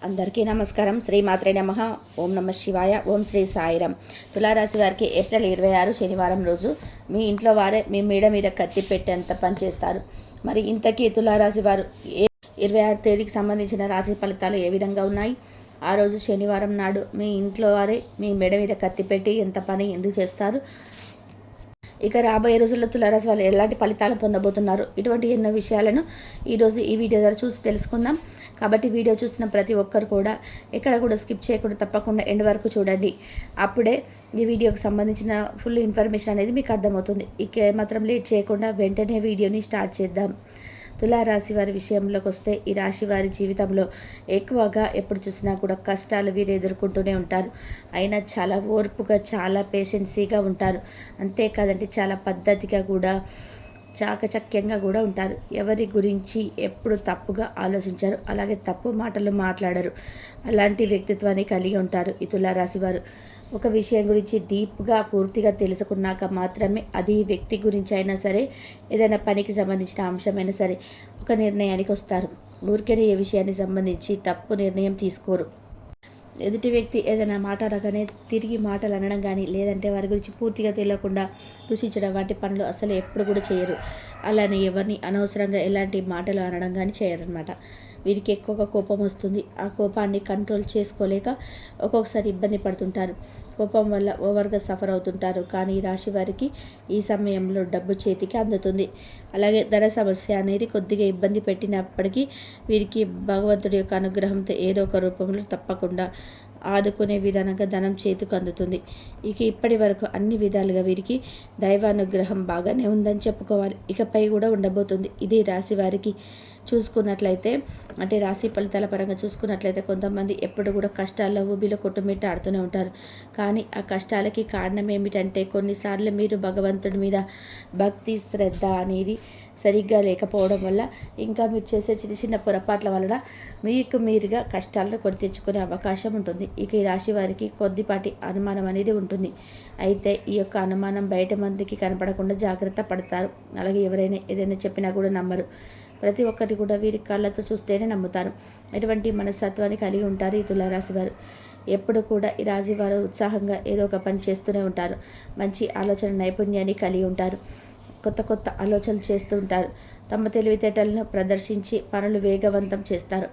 అందరికీ నమస్కారం. శ్రీమాత్రే నమః. ఓం నమ శివాయ. ఓం శ్రీ సాయిరాం. తులారాశి వారికి ఏప్రిల్ 26 శనివారం రోజు మీ ఇంట్లో వారే మీ మేడ మీద కత్తి పెట్టేంత పని చేస్తారు. మరి ఇంతకీ తులారాశి వారు 26 తేదీకి సంబంధించిన రాశి ఫలితాలు ఏ విధంగా ఉన్నాయి? ఆ రోజు శనివారం నాడు మీ ఇంట్లో వారే మీ మెడ మీద కత్తి పెట్టి ఎంత పని ఎందుకు చేస్తారు? ఇక రాబోయే రోజుల్లో తులారాశి వాళ్ళు ఎలాంటి ఫలితాలు పొందబోతున్నారు? ఇటువంటి ఎన్నో విషయాలను ఈరోజు ఈ వీడియో ద్వారా చూసి తెలుసుకుందాం. కాబట్టి వీడియో చూసిన ప్రతి ఒక్కరు కూడా ఎక్కడ కూడా స్కిప్ చేయకుండా తప్పకుండా ఎండ్ వరకు చూడండి. అప్పుడే ఈ వీడియోకి సంబంధించిన ఫుల్ ఇన్ఫర్మేషన్ అనేది మీకు అర్థమవుతుంది. ఇక మాత్రం లేట్ చేయకుండా వెంటనే వీడియోని స్టార్ట్ చేద్దాం. తులారాశి వారి విషయంలోకి వస్తే ఈ రాశి వారి జీవితంలో ఎక్కువగా ఎప్పుడు చూసినా కూడా కష్టాలు వీరు ఎదుర్కొంటూనే ఉంటారు. అయినా చాలా ఓర్పుగా చాలా పేషెన్సీగా ఉంటారు. అంతేకాదండి చాలా పద్ధతిగా కూడా చాకచక్యంగా కూడా ఉంటారు. ఎవరి గురించి ఎప్పుడు తప్పుగా ఆలోచించారు, అలాగే తప్పు మాటలు మాట్లాడరు. అలాంటి వ్యక్తిత్వాన్ని కలిగి ఉంటారు ఈ తులారాశి వారు. ఒక విషయం గురించి డీప్గా పూర్తిగా తెలుసుకున్నాక మాత్రమే అది వ్యక్తి గురించి అయినా సరే, ఏదైనా పనికి సంబంధించిన అంశమైనా సరే ఒక నిర్ణయానికి వస్తారు. ఊరికే ఏ విషయాన్ని సంబంధించి తప్పు నిర్ణయం తీసుకోరు. ఎదుటి వ్యక్తి ఏదైనా మాట అనగానే తిరిగి మాటలు అనడం కానీ, లేదంటే వారి గురించి పూర్తిగా తెలియకుండా దూషించడం వంటి పనులు అసలు ఎప్పుడు కూడా చేయరు. అలానే ఎవరిని అనవసరంగా ఎలాంటి మాటలు అనడం కానీ చేయరన్నమాట. వీరికి ఎక్కువగా కోపం వస్తుంది. ఆ కోపాన్ని కంట్రోల్ చేసుకోలేక ఒక్కొక్కసారి ఇబ్బంది పడుతుంటారు. కోపం వల్ల ఓవర్గా సఫర్ అవుతుంటారు. కానీ ఈ రాశి వారికి ఈ సమయంలో డబ్బు చేతికి అందుతుంది. అలాగే ధన సమస్య అనేది కొద్దిగా ఇబ్బంది పెట్టినప్పటికీ వీరికి భగవంతుడి యొక్క అనుగ్రహంతో ఏదో ఒక రూపంలో తప్పకుండా ఆదుకునే విధానంగా ధనం చేతికి అందుతుంది. ఇక ఇప్పటి వరకు అన్ని విధాలుగా వీరికి దైవానుగ్రహం బాగానే ఉందని చెప్పుకోవాలి. ఇకపై కూడా ఉండబోతుంది. ఇది రాశి వారికి చూసుకున్నట్లయితే, అంటే రాశి ఫలితాల పరంగా చూసుకున్నట్లయితే కొంతమంది ఎప్పుడు కూడా కష్టాల్లో ఊబిలో కొట్టుమిట్ట ఆడుతూనే ఉంటారు. కానీ ఆ కష్టాలకి కారణం ఏమిటంటే కొన్నిసార్లు మీరు భగవంతుడి మీద భక్తి శ్రద్ధ అనేది సరిగ్గా లేకపోవడం వల్ల, ఇంకా మీరు చేసే చిన్న చిన్న పొరపాట్ల వలన మీకు మీరుగా కష్టాలను కొని తెచ్చుకునే అవకాశం ఉంటుంది. ఇక ఈ రాశి వారికి కొద్దిపాటి అనుమానం అనేది ఉంటుంది. అయితే ఈ యొక్క అనుమానం బయట మందికి కనపడకుండా జాగ్రత్త పడతారు. అలాగే ఎవరైనా ఏదైనా చెప్పినా కూడా నమ్మరు. ప్రతి ఒక్కటి కూడా వీరి కళ్ళతో చూస్తేనే నమ్ముతారు. ఎటువంటి మనస్తత్వాన్ని కలిగి ఉంటారు ఈ తులారాశి వారు. ఎప్పుడు కూడా ఈ రాశి వారు ఉత్సాహంగా ఏదో ఒక పని చేస్తూనే ఉంటారు. మంచి ఆలోచన నైపుణ్యాన్ని కలిగి ఉంటారు. కొత్త కొత్త ఆలోచనలు చేస్తూ ఉంటారు. తమ తెలివితేటలను ప్రదర్శించి పనులు వేగవంతం చేస్తారు.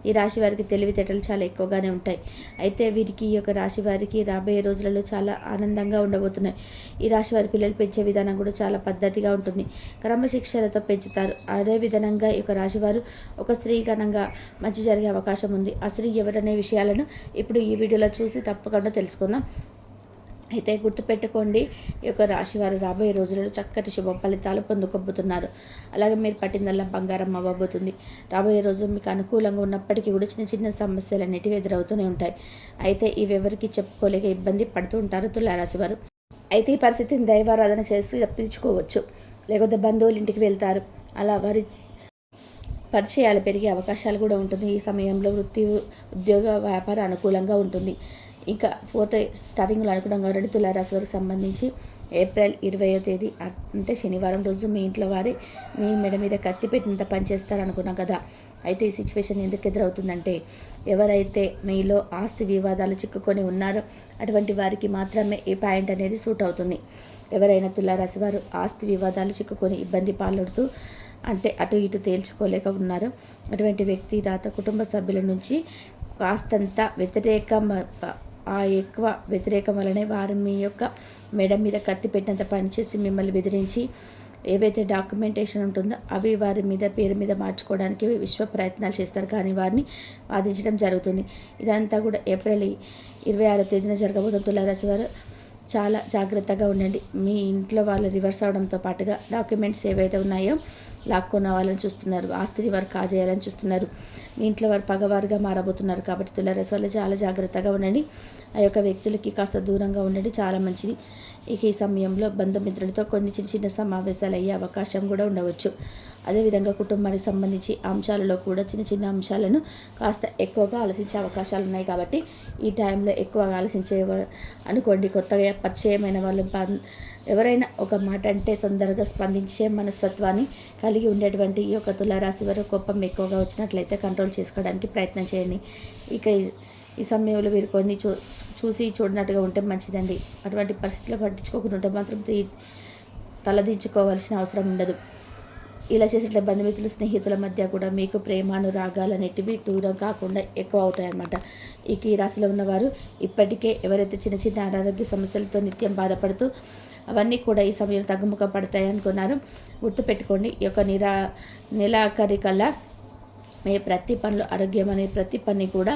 ఈ రాశి వారికి తెలివితేటలు చాలా ఎక్కువగానే ఉంటాయి. అయితే వీరికి ఈ యొక్క రాశి వారికి రాబోయే రోజులలో చాలా ఆనందంగా ఉండబోతున్నాయి. ఈ రాశి వారి పిల్లలు పెంచే విధానం కూడా చాలా పద్ధతిగా ఉంటుంది. క్రమశిక్షణతో పెంచుతారు. అదే విధంగా ఈ యొక్క రాశి వారు ఒక స్త్రీ గణంగా మంచి జరిగే అవకాశం ఉంది. ఆ స్త్రీ ఎవరనే విషయాలను ఇప్పుడు ఈ వీడియోలో చూసి తప్పకుండా తెలుసుకుందాం. అయితే గుర్తుపెట్టుకోండి, ఈ యొక్క రాశి వారు రాబోయే రోజులలో చక్కటి శుభ ఫలితాలు పొందుకోబోతున్నారు. అలాగే మీరు పట్టిందల్లా బంగారం అవ్వబోతుంది. రాబోయే రోజు మీకు అనుకూలంగా ఉన్నప్పటికీ కూడా చిన్న చిన్న సమస్యలు అనేటివి ఎదురవుతూనే ఉంటాయి. అయితే ఇవి ఎవరికి చెప్పుకోలేక ఇబ్బంది పడుతూ ఉంటారు తులారాశి వారు. అయితే ఈ పరిస్థితిని దైవారాధన చేసి తప్పించుకోవచ్చు. లేకపోతే బంధువుల ఇంటికి వెళ్తారు. అలా వారి పరిచయాలు పెరిగే అవకాశాలు కూడా ఉంటుంది. ఈ సమయంలో వృత్తి ఉద్యోగ వ్యాపార అనుకూలంగా ఉంటుంది. ఇంకా స్టార్టింగ్లో అనుకున్నాం రెడ్డి తులారాశి వారికి సంబంధించి ఏప్రిల్ 20వ తేదీ అంటే శనివారం రోజు మీ ఇంట్లో వారి మీ మెడ మీద కత్తి పెట్టినంత పనిచేస్తారు అనుకున్నాం కదా. అయితే ఈ సిచ్యువేషన్ ఎందుకు ఎదురవుతుందంటే, ఎవరైతే మీలో ఆస్తి వివాదాలు చిక్కుకొని ఉన్నారో అటువంటి వారికి మాత్రమే ఈ పాయింట్ అనేది సూట్ అవుతుంది. ఎవరైనా తులారాశి వారు ఆస్తి వివాదాలు చిక్కుకొని ఇబ్బంది పాలడుతూ అంటే అటు ఇటు తేల్చుకోలేక ఉన్నారు, అటువంటి వ్యక్తి రాత కుటుంబ సభ్యుల నుంచి కాస్తంత ఎక్కువ వ్యతిరేకం వలనే వారు మీ యొక్క మెడ మీద కత్తి పెట్టినంత పనిచేసి మిమ్మల్ని బెదిరించి ఏవైతే డాక్యుమెంటేషన్ ఉంటుందో అవి వారి మీద పేరు మీద మార్చుకోవడానికి విశ్వ ప్రయత్నాలు చేస్తారు. కానీ వారిని వాదించడం జరుగుతుంది. ఇదంతా కూడా ఏప్రిల్ 26వ తేదీన జరగబోతున్న తులారాశి వారు చాలా జాగ్రత్తగా ఉండండి. మీ ఇంట్లో వాళ్ళు రివర్స్ అవడంతో పాటుగా డాక్యుమెంట్స్ ఏవైతే ఉన్నాయో లాక్కున్న వాళ్ళని చూస్తున్నారు, ఆస్తిని వారు కాజేయాలని చూస్తున్నారు. మీ ఇంట్లో వారు పగవారుగా మారబోతున్నారు. కాబట్టి తులారాశి వాళ్ళు చాలా జాగ్రత్తగా ఉండండి. ఆ యొక్క వ్యక్తులకి కాస్త దూరంగా ఉండండి, చాలా మంచిది. ఇక ఈ సమయంలో బంధుమిత్రులతో కొన్ని చిన్న చిన్న సమావేశాలు అయ్యే అవకాశం కూడా ఉండవచ్చు. అదేవిధంగా కుటుంబానికి సంబంధించి అంశాలలో కూడా చిన్న చిన్న అంశాలను కాస్త ఎక్కువగా ఆలోచించే అవకాశాలు ఉన్నాయి. కాబట్టి ఈ టైంలో ఎక్కువగా ఆలోచించే అనుకోండి. కొత్తగా పరిచయమైన వాళ్ళు ఎవరైనా ఒక మాట అంటే తొందరగా స్పందించే మనస్తత్వాన్ని కలిగి ఉండేటువంటి ఈ యొక్క తులారాశి వారు కోపం ఎక్కువగా వచ్చినట్లయితే కంట్రోల్ చేసుకోవడానికి ప్రయత్నం చేయండి. ఇక ఈ సమయంలో వీరు కొన్ని చూసి చూడనట్టుగా ఉంటే మంచిదండి. అటువంటి పరిస్థితులు పట్టించుకోకుండా ఉంటే మాత్రం తలదించుకోవాల్సిన అవసరం ఉండదు. ఇలా చేసేట్ల బంధుమిత్రులు స్నేహితుల మధ్య కూడా మీకు ప్రేమానురాగాలు అనేటివి దూరం కాకుండా ఎక్కువ అవుతాయన్నమాట. ఈ రాశిలో ఉన్నవారు ఇప్పటికే ఎవరైతే చిన్న చిన్న అనారోగ్య సమస్యలతో నిత్యం బాధపడుతూ అవన్నీ కూడా ఈ సమయం తగ్గుముఖ పడతాయి అనుకున్నారు. గుర్తుపెట్టుకోండి, ఈ యొక్క నెలాఖరికల్లా మీ ప్రతి పనులు ఆరోగ్యం అనే ప్రతి పని కూడా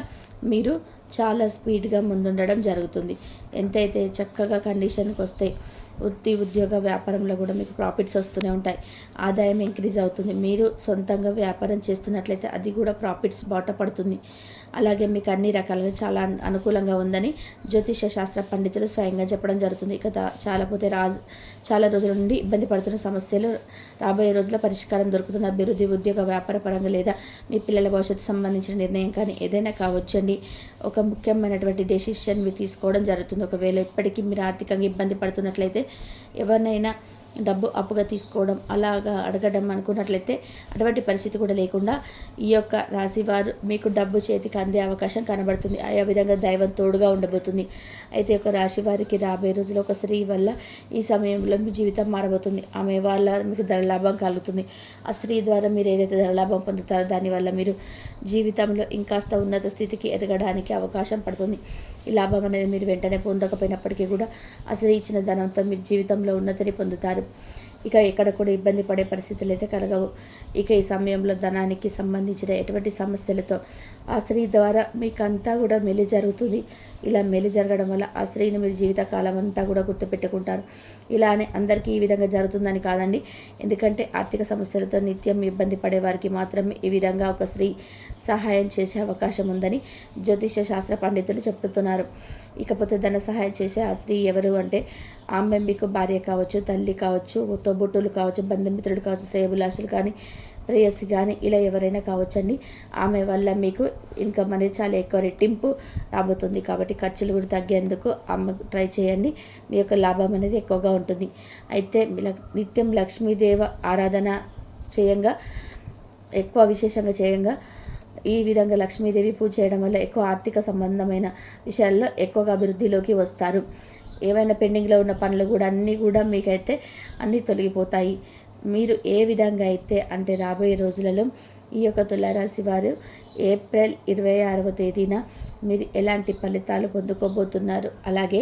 మీరు చాలా స్పీడ్గా ముందుండడం జరుగుతుంది. ఎంతైతే చక్కగా కండిషన్కి వస్తే ఉద్యోగ వ్యాపారంలో కూడా మీకు ప్రాఫిట్స్ వస్తూనే ఉంటాయి. ఆదాయం ఇంక్రీజ్ అవుతుంది. మీరు సొంతంగా వ్యాపారం చేస్తున్నట్లయితే అది కూడా ప్రాఫిట్స్ బాట పడుతుంది. అలాగే మీకు అన్ని రకాలుగా చాలా అనుకూలంగా ఉందని జ్యోతిష శాస్త్ర పండితులు స్వయంగా చెప్పడం జరుగుతుంది. ఇక చాలా రోజుల నుండి ఇబ్బంది పడుతున్న సమస్యలు రాబోయే రోజుల పరిష్కారం దొరుకుతున్న అభివృద్ధి, ఉద్యోగ వ్యాపార పరంగా లేదా మీ పిల్లల భవిష్యత్తు సంబంధించిన నిర్ణయం కానీ ఏదైనా కావచ్చండి. ఒక ముఖ్యమైనటువంటి డెసిషన్ మీరు తీసుకోవడం జరుగుతుంది. ఒకవేళ ఇప్పటికీ మీరు ఆర్థికంగా ఇబ్బంది పడుతున్నట్లయితే ఎవరినైనా డబ్బు అప్పుగా తీసుకోవడం అలాగా అడగడం అనుకున్నట్లయితే అటువంటి పరిస్థితి కూడా లేకుండా ఈ యొక్క రాశివారు మీకు డబ్బు చేతికి అందే అవకాశం కనబడుతుంది. ఆ విధంగా దైవం తోడుగా ఉండబోతుంది. అయితే ఒక రాశి వారికి రాబోయే రోజుల్లో ఒక స్త్రీ వల్ల ఈ సమయంలో మీ జీవితం మారబోతుంది. ఆమె వల్ల మీకు ధనలాభం కలుగుతుంది. ఆ స్త్రీ ద్వారా మీరు ఏదైతే ధనలాభం పొందుతారో దానివల్ల మీరు జీవితంలో ఇంకాస్త ఉన్నత స్థితికి ఎదగడానికి అవకాశం పడుతుంది. ఈ లాభం అనేది మీరు వెంటనే పొందకపోయినప్పటికీ కూడా ఆ స్త్రీ ఇచ్చిన ధనంతో మీరు జీవితంలో ఉన్నతిని పొందుతారు. ఇక ఎక్కడ కూడా ఇబ్బంది పడే పరిస్థితులు అయితే కలగవు. ఇక ఈ సమయంలో ధనానికి సంబంధించిన ఎటువంటి సమస్యలతో ఆ స్త్రీ ద్వారా మీకంతా కూడా మెలి జరుగుతుంది. ఇలా మెలి జరగడం వల్ల ఆ స్త్రీని మీరు జీవితకాలం అంతా కూడా గుర్తుపెట్టుకుంటారు. ఇలానే అందరికీ ఈ విధంగా జరుగుతుందని కాదండి. ఎందుకంటే ఆర్థిక సమస్యలతో నిత్యం ఇబ్బంది పడే వారికి మాత్రమే ఈ విధంగా ఒక స్త్రీ సహాయం చేసే అవకాశం ఉందని జ్యోతిష శాస్త్ర పండితులు చెప్తున్నారు. ఇకపోతే ధన సహాయం చేసే ఆ స్త్రీ ఎవరు అంటే ఆమె మీకు భార్య కావచ్చు, తల్లి కావచ్చు, తోబుట్టులు కావచ్చు, బంధుమిత్రుడు కావచ్చు, శ్రేయభిలాషులు కానీ, ప్రేయసి కానీ ఇలా ఎవరైనా కావచ్చండి. ఆమె వల్ల మీకు ఇన్కమ్ అనేది చాలా ఎక్కువ రెట్టింపు రాబోతుంది. కాబట్టి ఖర్చులు కూడా తగ్గేందుకు ఆమె ట్రై చేయండి. మీ యొక్క లాభం అనేది ఎక్కువగా ఉంటుంది. అయితే నిత్యం లక్ష్మీదేవ ఆరాధన చేయంగా ఎక్కువ విశేషంగా చేయంగా ఈ విధంగా లక్ష్మీదేవి పూజ చేయడం వల్ల ఎక్కువ ఆర్థిక సంబంధమైన విషయాల్లో ఎక్కువగా అభివృద్ధిలోకి వస్తారు. ఏవైనా పెండింగ్లో ఉన్న పనులు కూడా అన్నీ కూడా మీకైతే అన్నీ తొలగిపోతాయి. మీరు ఏ విధంగా అయితే అంటే రాబోయే రోజులలో ఈ యొక్క తులారాశి వారు ఏప్రిల్ 26వ తేదీన మీరు ఎలాంటి ఫలితాలు పొందుకోబోతున్నారు, అలాగే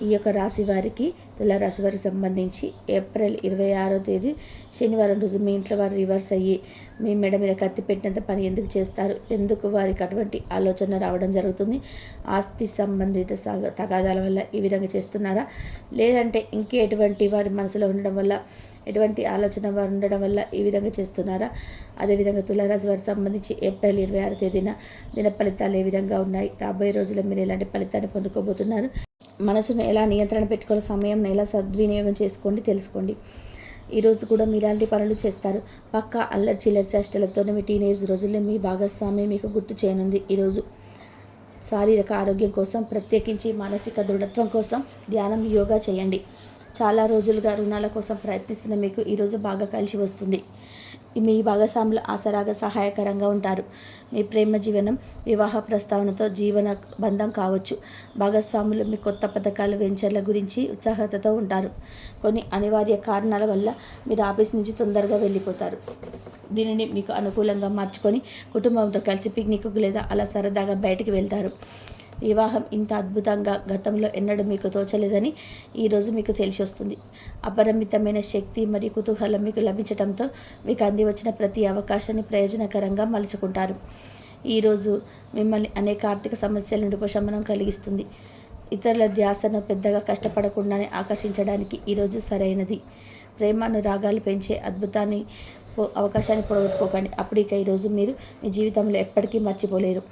ఈ యొక్క రాశి వారికి తులారాశి వారికి సంబంధించి ఏప్రిల్ 26వ తేదీ శనివారం రోజు మీ ఇంట్లో వారు రివర్స్ అయ్యి మీ మెడ మీద కత్తి పెట్టినంత పని ఎందుకు చేస్తారు, ఎందుకు వారికి అటువంటి ఆలోచన రావడం జరుగుతుంది, ఆస్తి సంబంధిత తగాదాల వల్ల ఈ విధంగా చేస్తున్నారా, లేదంటే ఇంకెటువంటి వారి మనసులో ఉండడం వల్ల ఎటువంటి ఆలోచన వారు ఉండడం వల్ల ఈ విధంగా చేస్తున్నారా. అదేవిధంగా తులారాశి వారికి సంబంధించి ఏప్రిల్ 26వ తేదీన దిన ఫలితాలు ఏ విధంగా ఉన్నాయి, రాబోయే రోజుల్లో మీరు ఎలాంటి ఫలితాన్ని పొందుకోబోతున్నారు, మనసును ఎలా నియంత్రణ పెట్టుకోవాలి, సమయం ఎలా సద్వినియోగం చేసుకోండి తెలుసుకోండి. ఈరోజు కూడా మీరు ఇలాంటి పనులు చేస్తారు. పక్కా అల్లరి చిల్లరి చేష్టలతోనే మీ టీనేజ్ రోజుల్లో మీ భాగస్వామి మీకు గుర్తు చేయనుంది. ఈరోజు శారీరక ఆరోగ్యం కోసం, ప్రత్యేకించి మానసిక దృఢత్వం కోసం ధ్యానం, యోగా చేయండి. చాలా రోజులుగా రుణాల కోసం ప్రయత్నిస్తున్న మీకు ఈరోజు బాగా కలిసి వస్తుంది. మీ భాగస్వాములు ఆసరాగా సహాయకరంగా ఉంటారు. మీ ప్రేమ జీవనం వివాహ ప్రస్తావనతో జీవన బంధం కావచ్చు. భాగస్వాములు మీ కొత్త పథకాలు, వెంచర్ల గురించి ఉత్సాహతతో ఉంటారు. కొన్ని అనివార్య కారణాల వల్ల మీరు ఆఫీస్ నుంచి తొందరగా వెళ్ళిపోతారు. దీనిని మీకు అనుకూలంగా మార్చుకొని కుటుంబంతో కలిసి పిక్నిక్ లేదా అలా సరదాగా బయటికి వెళ్తారు. వివాహం ఇంత అద్భుతంగా గతంలో ఎన్నడూ మీకు తోచలేదని ఈరోజు మీకు తెలిసి వస్తుంది. అపరిమితమైన శక్తి మరియు కుతూహలం మీకు లభించడంతో మీకు అంది వచ్చిన ప్రతి అవకాశాన్ని ప్రయోజనకరంగా మలుచుకుంటారు. ఈరోజు మిమ్మల్ని అనేక ఆర్థిక సమస్యల నుండి ఉపశమనం కలిగిస్తుంది. ఇతరుల ధ్యాసను పెద్దగా కష్టపడకుండానే ఆకర్షించడానికి ఈరోజు సరైనది. ప్రేమానురాగాలు పెంచే అవకాశాన్ని పొడగొట్టుకోకండి. అప్పుడు ఇక ఈరోజు మీరు మీ జీవితంలో ఎప్పటికీ మర్చిపోలేరు.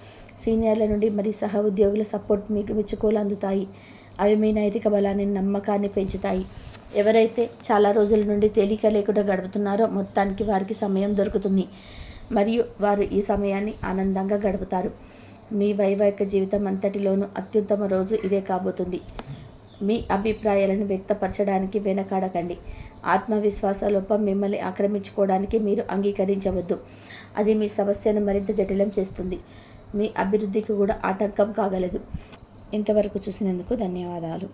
సీనియర్ల నుండి మరియు సహ ఉద్యోగుల సపోర్ట్ మీకు మెచ్చుకోలు అందుతాయి. అవి మీ నైతిక బలాన్ని, నమ్మకాన్ని పెంచుతాయి. ఎవరైతే చాలా రోజుల నుండి తేలిక లేకుండా గడుపుతున్నారో మొత్తానికి వారికి సమయం దొరుకుతుంది మరియు వారు ఈ సమయాన్ని ఆనందంగా గడుపుతారు. మీ వైవాహిక జీవితం అంతటిలోనూ అత్యుత్తమ రోజు ఇదే కాబోతుంది. మీ అభిప్రాయాలను వ్యక్తపరచడానికి వెనకాడకండి. ఆత్మవిశ్వాస లోపం మిమ్మల్ని ఆక్రమించుకోవడానికి మీరు అంగీకరించవద్దు. అది మీ సమస్యను మరింత జటిలం చేస్తుంది, మీ అభివృద్ధికి కూడా ఆటంకం కాగలదు. ఇంతవరకు చూసినందుకు ధన్యవాదాలు.